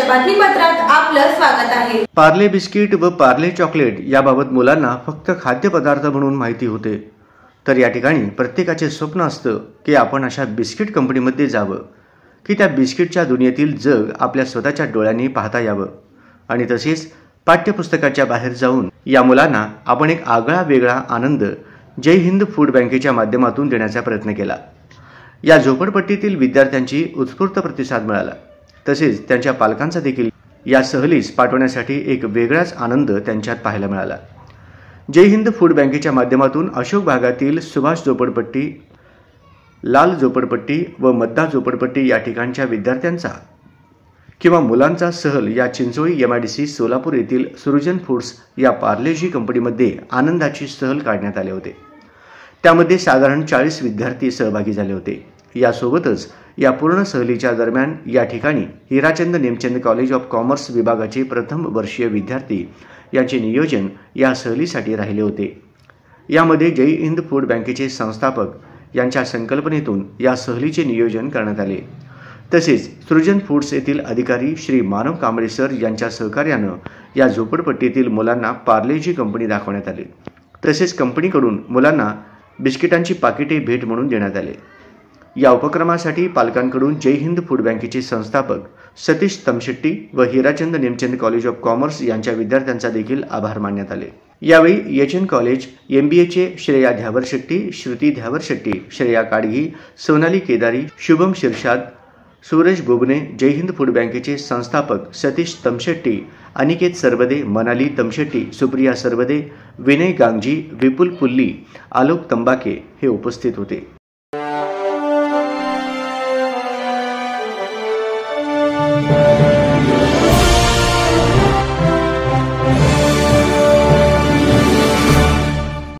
बातमीपत्रात आपलं स्वागत आहे। पार्ले बिस्किट व पार्ले चॉकलेट याबाबत मुलांना फक्त खाद्यपदार्थ म्हणून माहिती होते, तर या ठिकाणी प्रत्येकाचे स्वप्न असतं की आपण अशा बिस्किट कंपनीमध्ये जावं की त्या बिस्किटच्या दुनियेतील जग आपल्या स्वतःच्या डोळ्यांनी पाहता यावं। आणि तसेच पाठ्यपुस्तकाच्या बाहेर जाऊन या मुलांना आपण एक आगळा वेगळा आनंद जय हिंद फूड बँकेच्या माध्यमातून देण्याचा प्रयत्न केला। या झोपडपट्टीतील विद्यार्थ्यांची उत्स्फूर्त प्रतिसाद मिळाला। तसेच त्यांच्या पालकांचा देखील या सहलीस पाठवण्यासाठी एक वेगळाच आनंद त्यांच्यात पाहायला मिळाला। जय हिंद फूड बँकेच्या माध्यमातून अशोक भागातील सुभाष झोपडपट्टी, लाल झोपडपट्टी व मद्दा झोपडपट्टी या ठिकाणच्या विद्यार्थ्यांचा किंवा मुलांचा सहल या चिंचोळी MIDC सोलापूर येथील सृजन फूड्स या पार्लेजी कंपनीमध्ये आनंदाची सहल काढण्यात आले होते। त्यामध्ये साधारण 40 विद्यार्थी सहभागी झाले होते। यासोबतच या पूर्ण सहलीच्या दरम्यान या ठिकाणी Hirachand Nemchand college of commerce विभागाचे प्रथम वर्षीय विद्यार्थी यांचे नियोजन या सहलीसाठी राहिले होते। यामध्ये जय हिंद फूड बँकेचे संस्थापक यांच्या संकल्पनेतून या सहलीचे नियोजन करण्यात आले। तसेच सृजन फूड्स येथील अधिकारी श्री मानव कांबळे सर यांच्या सहकार्यानं या झोपडपट्टीतील मुलांना पार्लेजी कंपनी दाखवण्यात आली। तसेच कंपनीकडून मुलांना बिस्किटांची पाकिटे भेट म्हणून देण्यात आले। या उपक्रमासाठी पालकांकडून जय हिंद फूड बँकेचे संस्थापक सतीश तमशेट्टी व Hirachand Nemchand college of commerce यांच्या विद्यार्थ्यांचा देखील आभार मानण्यात आले। यावेळी YHN कॉलेज MBAचे श्रेया ध्यावर शेट्टी, श्रुती ध्यावर शेट्टी, श्रेया काडगी, सोनाली केदारी, शुभम शिरशाद, सूरज बोबने, जय हिंद फूड बँकेचे संस्थापक सतीश तमशेट्टी, अनिकेत सरबदे, मनाली तमशेट्टी, सुप्रिया सरबदे, विनय गांगजी, विपुल पुल्ली, आलोक तंबाके हे उपस्थित होते।